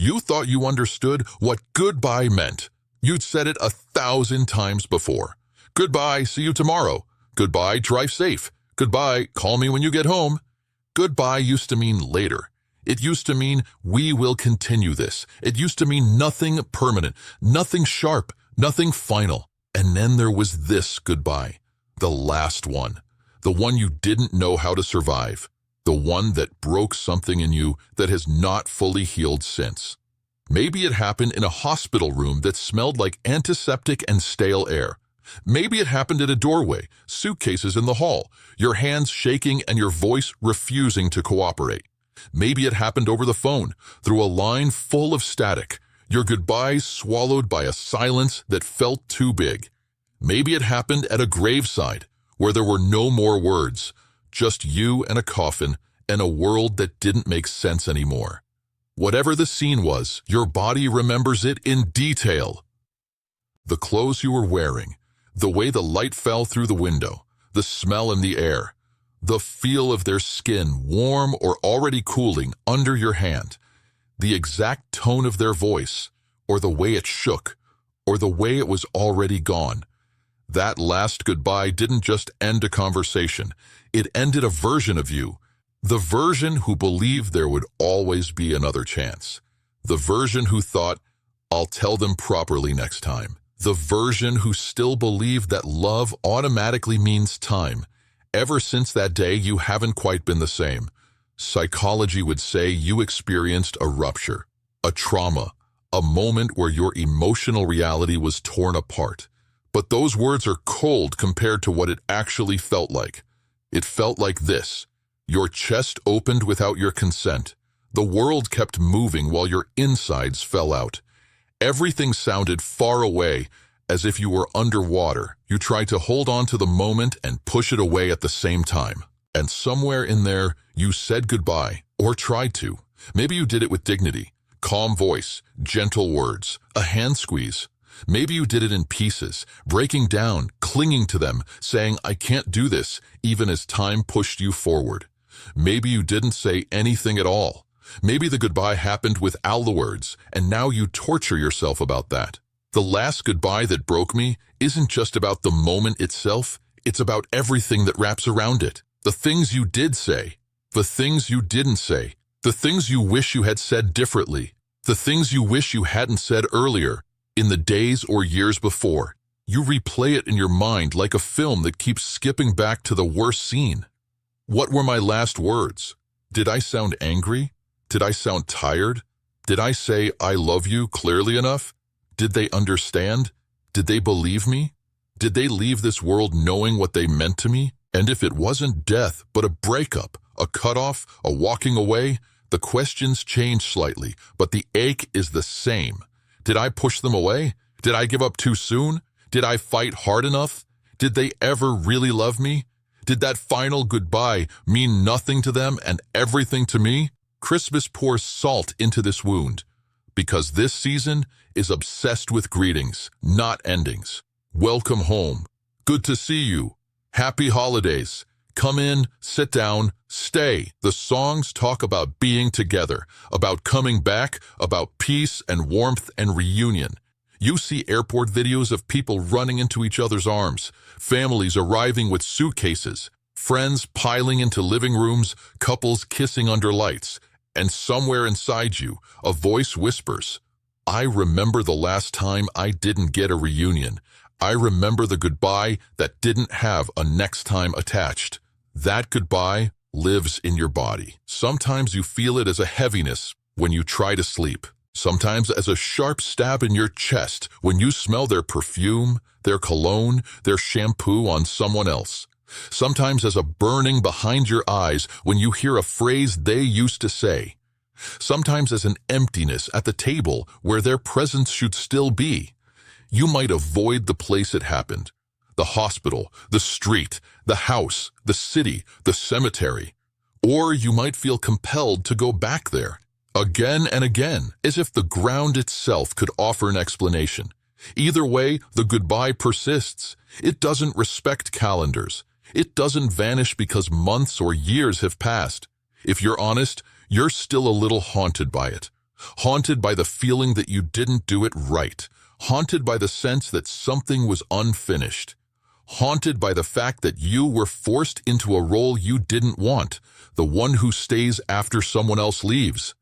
You thought you understood what goodbye meant. You'd said it 1,000 times before. Goodbye, see you tomorrow. Goodbye, drive safe. Goodbye, call me when you get home. Goodbye used to mean later. It used to mean we will continue this. It used to mean nothing permanent, nothing sharp, nothing final. And then there was this goodbye, the last one, the one you didn't know how to survive, the one that broke something in you that has not fully healed since. Maybe it happened in a hospital room that smelled like antiseptic and stale air. Maybe it happened at a doorway, suitcases in the hall, your hands shaking and your voice refusing to cooperate. Maybe it happened over the phone, through a line full of static, your goodbyes swallowed by a silence that felt too big. Maybe it happened at a graveside, where there were no more words, just you and a coffin and a world that didn't make sense anymore. Whatever the scene was, your body remembers it in detail. The clothes you were wearing, the way the light fell through the window, the smell in the air, the feel of their skin, warm or already cooling, under your hand, the exact tone of their voice, or the way it shook, or the way it was already gone. That last goodbye didn't just end a conversation. It ended a version of you, the version who believed there would always be another chance, the version who thought, I'll tell them properly next time. The version who still believed that love automatically means time. Ever since that day, you haven't quite been the same. Psychology would say you experienced a rupture, a trauma, a moment where your emotional reality was torn apart. But those words are cold compared to what it actually felt like. It felt like this. Your chest opened without your consent. The world kept moving while your insides fell out. Everything sounded far away, as if you were underwater. You tried to hold on to the moment and push it away at the same time. And somewhere in there, you said goodbye, or tried to. Maybe you did it with dignity, calm voice, gentle words, a hand squeeze. Maybe you did it in pieces, breaking down, clinging to them, saying, I can't do this, even as time pushed you forward. Maybe you didn't say anything at all. Maybe the goodbye happened without the words, and now you torture yourself about that. The last goodbye that broke me isn't just about the moment itself, it's about everything that wraps around it. The things you did say, the things you didn't say, the things you wish you had said differently, the things you wish you hadn't said earlier, in the days or years before. You replay it in your mind like a film that keeps skipping back to the worst scene. What were my last words? Did I sound angry? Did I sound tired? Did I say I love you clearly enough? Did they understand? Did they believe me? Did they leave this world knowing what they meant to me? And if it wasn't death, but a breakup, a cutoff, a walking away, the questions change slightly, but the ache is the same. Did I push them away? Did I give up too soon? Did I fight hard enough? Did they ever really love me? Did that final goodbye mean nothing to them and everything to me? Christmas pours salt into this wound, because this season is obsessed with greetings, not endings. Welcome home. Good to see you. Happy holidays. Come in, sit down, stay. The songs talk about being together, about coming back, about peace and warmth and reunion. You see airport videos of people running into each other's arms, families arriving with suitcases, friends piling into living rooms, couples kissing under lights. And somewhere inside you, a voice whispers, I remember the last time I didn't get a reunion. I remember the goodbye that didn't have a next time attached. That goodbye lives in your body. Sometimes you feel it as a heaviness when you try to sleep. Sometimes as a sharp stab in your chest when you smell their perfume, their cologne, their shampoo on someone else. Sometimes as a burning behind your eyes when you hear a phrase they used to say. Sometimes as an emptiness at the table where their presence should still be. You might avoid the place it happened, the hospital, the street, the house, the city, the cemetery. Or you might feel compelled to go back there, again and again, as if the ground itself could offer an explanation. Either way, the goodbye persists. It doesn't respect calendars. It doesn't vanish because months or years have passed. If you're honest, you're still a little haunted by it. haunted by the feeling that you didn't do it right, haunted by the sense that something was unfinished, haunted by the fact that you were forced into a role you didn't want, the one who stays after someone else leaves.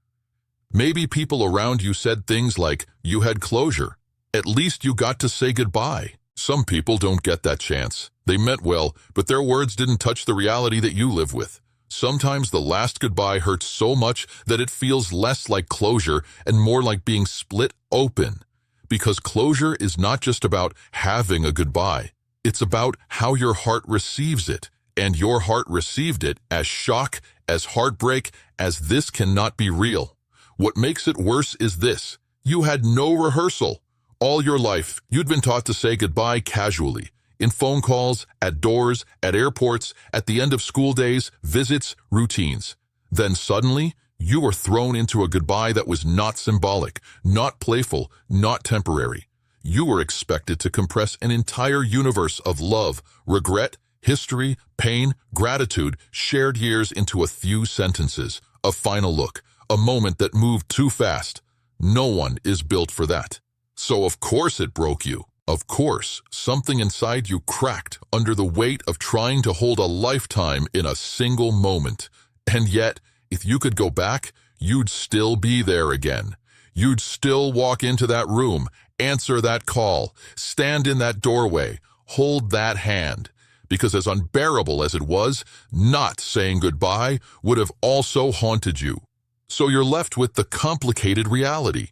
Maybe people around you said things like, "You had closure. At least you got to say goodbye." Some people don't get that chance. They meant well, but their words didn't touch the reality that you live with. Sometimes the last goodbye hurts so much that it feels less like closure and more like being split open. Because closure is not just about having a goodbye. It's about how your heart receives it. And your heart received it as shock, as heartbreak, as this cannot be real. What makes it worse is this: you had no rehearsal. All your life, you'd been taught to say goodbye casually, in phone calls, at doors, at airports, at the end of school days, visits, routines. Then suddenly, you were thrown into a goodbye that was not symbolic, not playful, not temporary. You were expected to compress an entire universe of love, regret, history, pain, gratitude, shared years into a few sentences, a final look, a moment that moved too fast. No one is built for that. So of course it broke you. Of course, something inside you cracked under the weight of trying to hold a lifetime in a single moment. And yet, if you could go back, you'd still be there again. You'd still walk into that room, answer that call, stand in that doorway, hold that hand. Because as unbearable as it was, not saying goodbye would have also haunted you. So you're left with the complicated reality.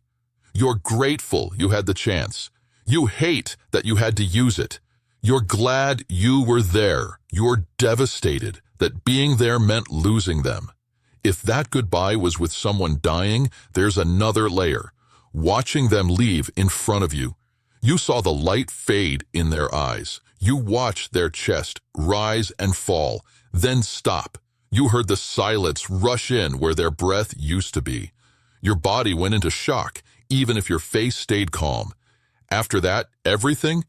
You're grateful you had the chance. You hate that you had to use it. You're glad you were there. You're devastated that being there meant losing them. If that goodbye was with someone dying, there's another layer. Watching them leave in front of you. You saw the light fade in their eyes. You watched their chest rise and fall, then stop. You heard the silence rush in where their breath used to be. Your body went into shock, even if your face stayed calm. After that, everything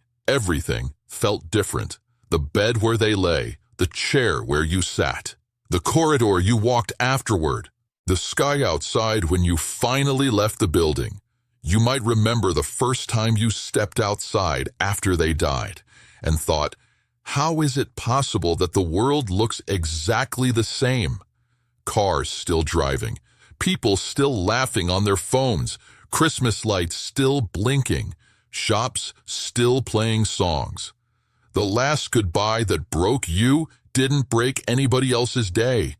felt different. The bed where they lay, the chair where you sat, the corridor you walked afterward, the sky outside when you finally left the building. You might remember the first time you stepped outside after they died and thought, how is it possible that the world looks exactly the same? Cars still driving, people still laughing on their phones, Christmas lights still blinking, shops still playing songs. The last goodbye that broke you didn't break anybody else's day.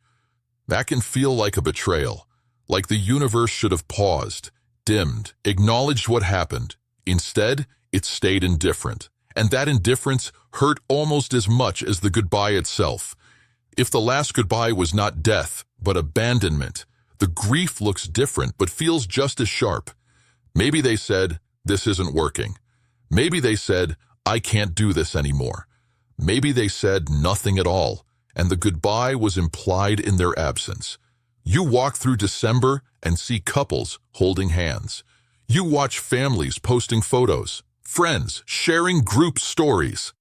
That can feel like a betrayal, like the universe should have paused, dimmed, acknowledged what happened. Instead, it stayed indifferent, and that indifference hurt almost as much as the goodbye itself. If the last goodbye was not death, but abandonment, the grief looks different but feels just as sharp. Maybe they said, "This isn't working." Maybe they said, "I can't do this anymore." Maybe they said nothing at all, and the goodbye was implied in their absence. You walk through December and see couples holding hands. You watch families posting photos, friends sharing group stories.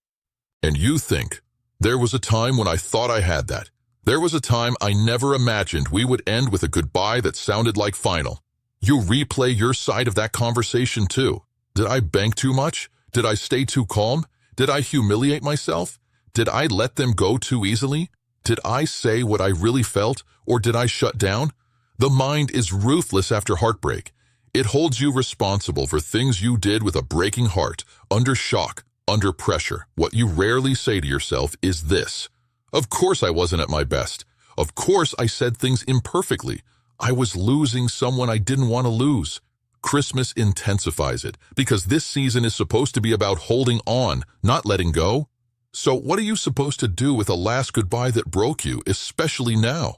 And you think, there was a time when I thought I had that. There was a time I never imagined we would end with a goodbye that sounded like final. You replay your side of that conversation too. Did I bank too much? Did I stay too calm? Did I humiliate myself? Did I let them go too easily? Did I say what I really felt, or did I shut down? The mind is ruthless after heartbreak. It holds you responsible for things you did with a breaking heart, under shock, under pressure. What you rarely say to yourself is this: of course I wasn't at my best. Of course I said things imperfectly. I was losing someone I didn't want to lose. Christmas intensifies it, because this season is supposed to be about holding on, not letting go. So what are you supposed to do with a last goodbye that broke you, especially now?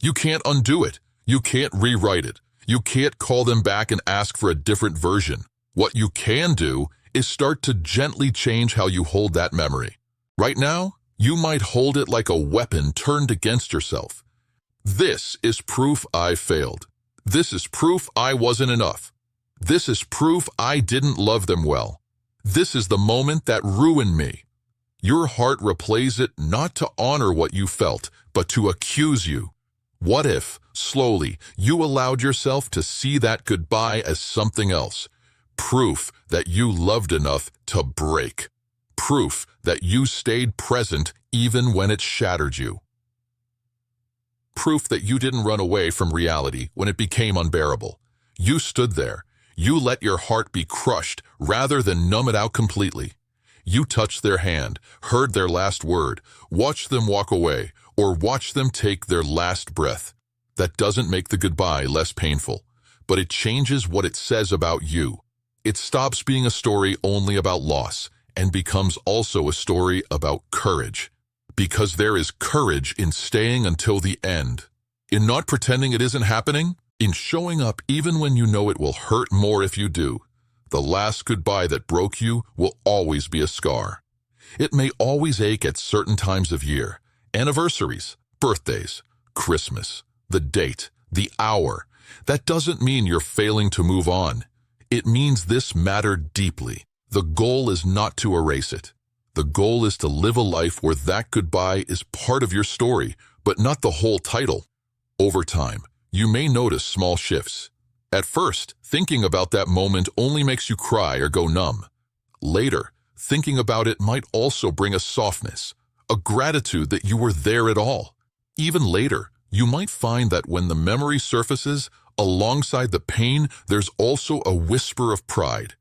You can't undo it. You can't rewrite it. You can't call them back and ask for a different version. What you can do is start to gently change how you hold that memory. Right now, you might hold it like a weapon turned against yourself. This is proof I failed. This is proof I wasn't enough. This is proof I didn't love them well. This is the moment that ruined me. Your heart replays it not to honor what you felt, but to accuse you. What if, slowly, you allowed yourself to see that goodbye as something else? Proof that you loved enough to break. Proof that you stayed present even when it shattered you. Proof that you didn't run away from reality when it became unbearable. You stood there. You let your heart be crushed rather than numb it out completely. You touched their hand, heard their last word, watched them walk away, or watched them take their last breath. That doesn't make the goodbye less painful, but it changes what it says about you. It stops being a story only about loss and becomes also a story about courage. Because there is courage in staying until the end, in not pretending it isn't happening, in showing up even when you know it will hurt more if you do. The last goodbye that broke you will always be a scar. It may always ache at certain times of year, anniversaries, birthdays, Christmas, the date, the hour. That doesn't mean you're failing to move on. It means this mattered deeply. The goal is not to erase it. The goal is to live a life where that goodbye is part of your story, but not the whole title. Over time, you may notice small shifts. At first, thinking about that moment only makes you cry or go numb. Later, thinking about it might also bring a softness, a gratitude that you were there at all. Even later, you might find that when the memory surfaces, alongside the pain, there's also a whisper of pride.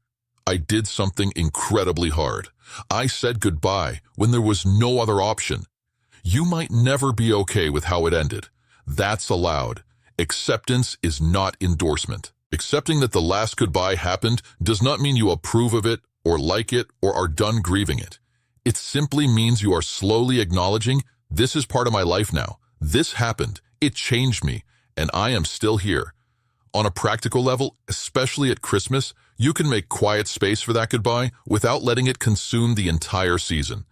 I did something incredibly hard. I said goodbye when there was no other option. You might never be okay with how it ended. That's allowed. Acceptance is not endorsement. Accepting that the last goodbye happened does not mean you approve of it or like it or are done grieving it. It simply means you are slowly acknowledging, this is part of my life now. This happened. It changed me, and I am still here. On a practical level, especially at Christmas, you can make quiet space for that goodbye without letting it consume the entire season.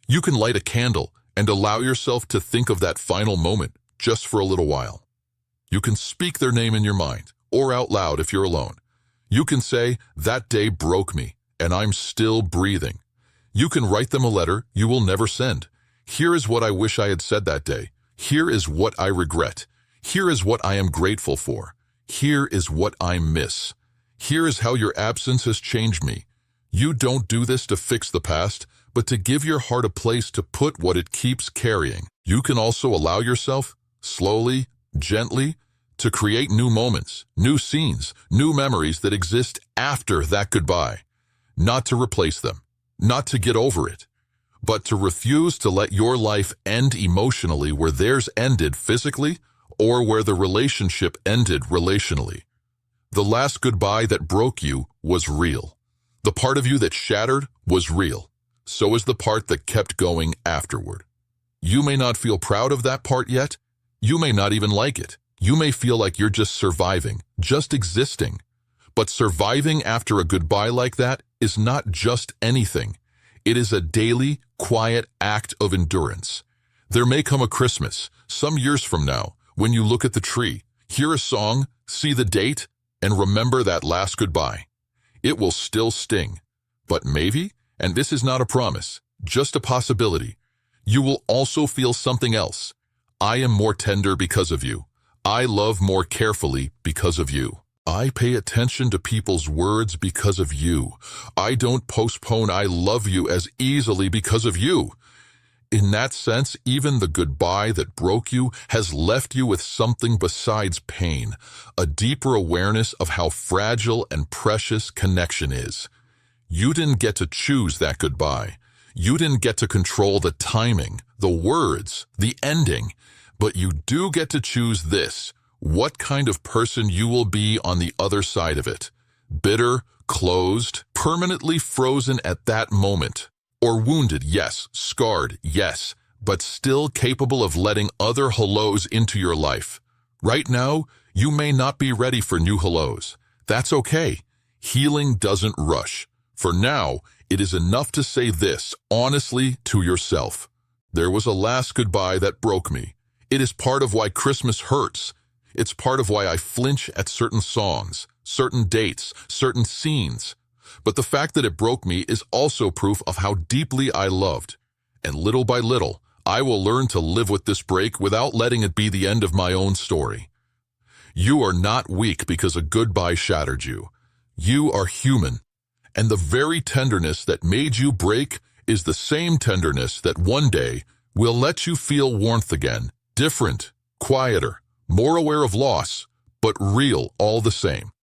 You can light a candle and allow yourself to think of that final moment just for a little while. You can speak their name in your mind, or out loud if you're alone. You can say, that day broke me, and I'm still breathing. You can write them a letter you will never send. Here is what I wish I had said that day. Here is what I regret. Here is what I am grateful for. Here is what I miss. Here is how your absence has changed me. You don't do this to fix the past, but to give your heart a place to put what it keeps carrying. You can also allow yourself, slowly, gently, to create new moments, new scenes, new memories that exist after that goodbye. Not to replace them, not to get over it, but to refuse to let your life end emotionally where theirs ended physically or where the relationship ended relationally. The last goodbye that broke you was real. The part of you that shattered was real. So is the part that kept going afterward. You may not feel proud of that part yet. You may not even like it. You may feel like you're just surviving, just existing. But surviving after a goodbye like that is not just anything. It is a daily, quiet act of endurance. There may come a Christmas, some years from now, when you look at the tree, hear a song, see the date, and remember that last goodbye. It will still sting. But maybe, and this is not a promise, just a possibility, you will also feel something else. I am more tender because of you. I love more carefully because of you. I pay attention to people's words because of you. I don't postpone I love you as easily because of you. In that sense, even the goodbye that broke you has left you with something besides pain, a deeper awareness of how fragile and precious connection is. You didn't get to choose that goodbye. You didn't get to control the timing, the words, the ending, but you do get to choose this, what kind of person you will be on the other side of it. Bitter, closed, permanently frozen at that moment. Or wounded, yes, scarred, yes, but still capable of letting other hellos into your life. Right now, you may not be ready for new hellos. That's okay. Healing doesn't rush. For now, it is enough to say this honestly to yourself. There was a last goodbye that broke me. It is part of why Christmas hurts. It's part of why I flinch at certain songs, certain dates, certain scenes. But the fact that it broke me is also proof of how deeply I loved. And little by little, I will learn to live with this break without letting it be the end of my own story. You are not weak because a goodbye shattered you. You are human. And the very tenderness that made you break is the same tenderness that one day will let you feel warmth again, different, quieter, more aware of loss, but real all the same.